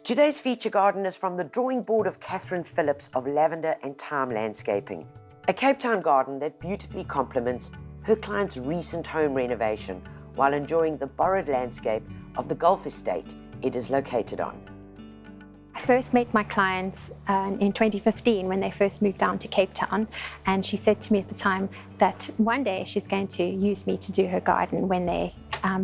Today's feature garden is from the drawing board of Catherine Phillips of Lavender and Thyme Landscaping, a Cape Town garden that beautifully complements her client's recent home renovation while enjoying the borrowed landscape of the golf estate it is located on. I first met my clients in 2015 when they first moved down to Cape Town, and she said to me at the time that one day she's going to use me to do her garden when they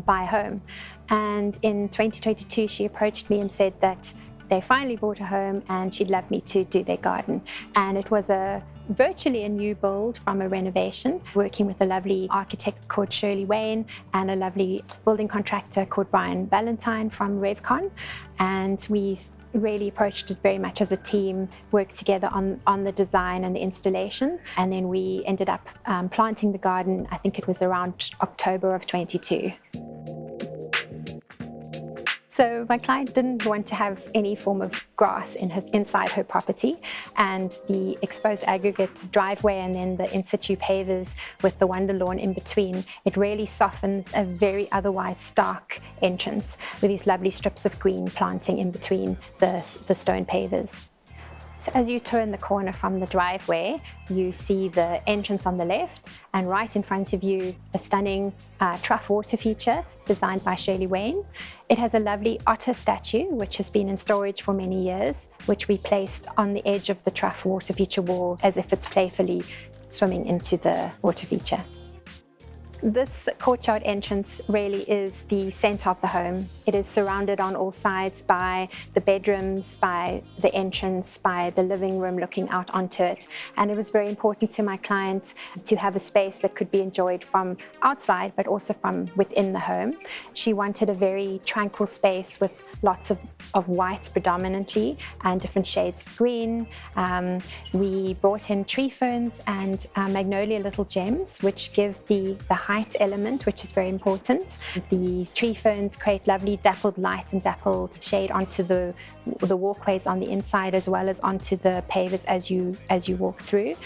buy a home. And in 2022 she approached me and said that they finally bought a home and she'd love me to do their garden. And it was virtually a new build from a renovation, working with a lovely architect called Shirley Wayne and a lovely building contractor called Brian Valentine from Revcon. And we really approached it very much as a team, worked together on the design and the installation, and then we ended up planting the garden. I think it was around October of 22. So my client didn't want to have any form of grass inside her property, and the exposed aggregate driveway and then the in-situ pavers with the wonder lawn in between, it really softens a very otherwise stark entrance with these lovely strips of green planting in between the stone pavers. So as you turn the corner from the driveway, you see the entrance on the left, and right in front of you, a stunning trough water feature designed by Shirley Wayne. It has a lovely otter statue, which has been in storage for many years, which we placed on the edge of the trough water feature wall as if it's playfully swimming into the water feature. This courtyard entrance really is the center of the home. It is surrounded on all sides by the bedrooms, by the entrance, by the living room looking out onto it. And it was very important to my client to have a space that could be enjoyed from outside, but also from within the home. She wanted a very tranquil space with lots of white predominantly and different shades of green. We brought in tree ferns and magnolia little gems, which give the height element, which is very important. The tree ferns create lovely dappled light and dappled shade onto the walkways on the inside, as well as onto the pavers as you walk through.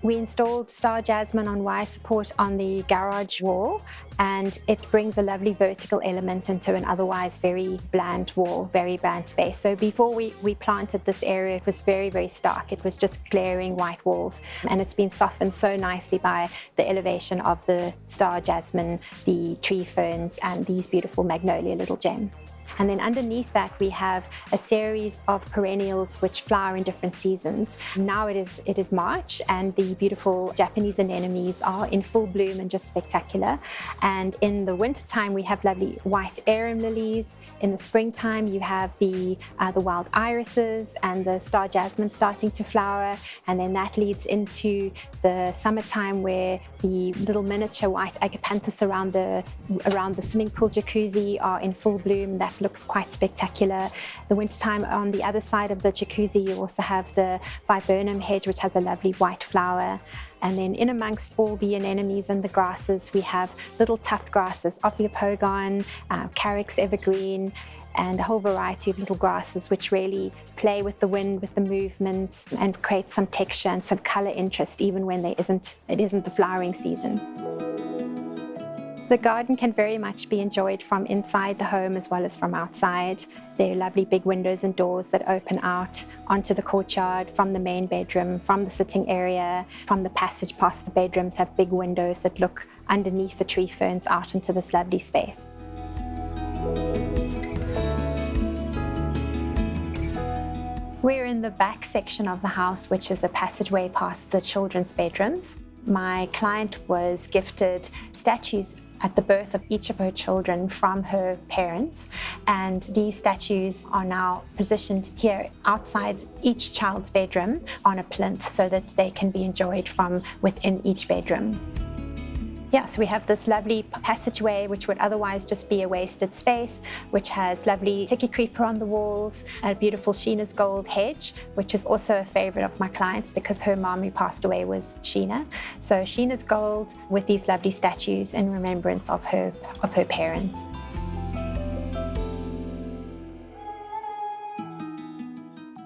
We installed star jasmine on wire support on the garage wall, and it brings a lovely vertical element into an otherwise very bland wall, very bland space. So before we planted this area, it was very, very stark. It was just glaring white walls, and it's been softened so nicely by the elevation of the star jasmine, the tree ferns, and these beautiful magnolia little gems. And then underneath that, we have a series of perennials which flower in different seasons. Now it is March, and the beautiful Japanese anemones are in full bloom and just spectacular. And in the wintertime, we have lovely white arum lilies. In the springtime, you have the wild irises and the star jasmine starting to flower. And then that leads into the summertime, where the little miniature white agapanthus around the swimming pool jacuzzi are in full bloom. That looks quite spectacular. The wintertime, on the other side of the jacuzzi, you also have the viburnum hedge, which has a lovely white flower. And then in amongst all the anemones and the grasses, we have little tuft grasses, Ophiopogon, Carex evergreen, and a whole variety of little grasses which really play with the wind, with the movement, and create some texture and some color interest even when it isn't the flowering season. The garden can very much be enjoyed from inside the home as well as from outside. There are lovely big windows and doors that open out onto the courtyard from the main bedroom, from the sitting area, from the passage past the bedrooms have big windows that look underneath the tree ferns out into this lovely space. We're in the back section of the house, which is a passageway past the children's bedrooms. My client was gifted statues at the birth of each of her children from her parents, and these statues are now positioned here outside each child's bedroom on a plinth so that they can be enjoyed from within each bedroom. So we have this lovely passageway, which would otherwise just be a wasted space, which has lovely tiki creeper on the walls, a beautiful Sheena's gold hedge, which is also a favorite of my clients because her mom who passed away was Sheena. So Sheena's gold with these lovely statues in remembrance of her parents.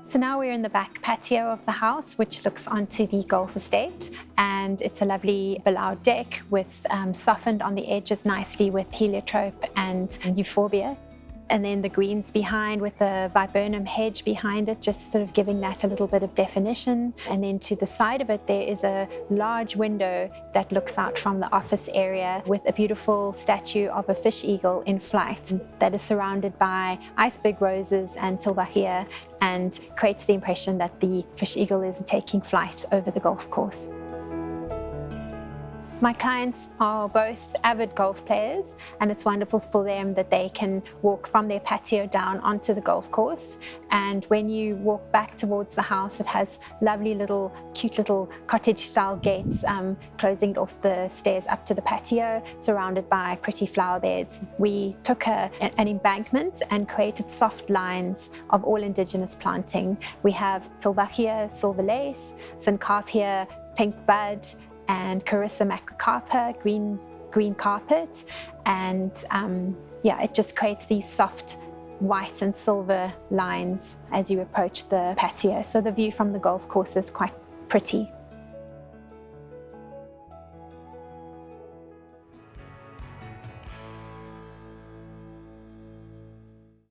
So now we're in the back patio of the house, which looks onto the golf estate, and it's a lovely below deck with softened on the edges nicely with heliotrope and euphorbia. And then the greens behind with the viburnum hedge behind it, just sort of giving that a little bit of definition. And then to the side of it, there is a large window that looks out from the office area with a beautiful statue of a fish eagle in flight that is surrounded by iceberg roses and tilbachia, and creates the impression that the fish eagle is taking flight over the golf course. My clients are both avid golf players, and it's wonderful for them that they can walk from their patio down onto the golf course. And when you walk back towards the house, it has lovely little, cute little cottage-style gates closing off the stairs up to the patio, surrounded by pretty flower beds. We took an embankment and created soft lines of all indigenous planting. We have tilbachia, silver lace, syncarpia, pink bud, and Carissa macrocarpa, green carpet, and it just creates these soft white and silver lines as you approach the patio. So the view from the golf course is quite pretty.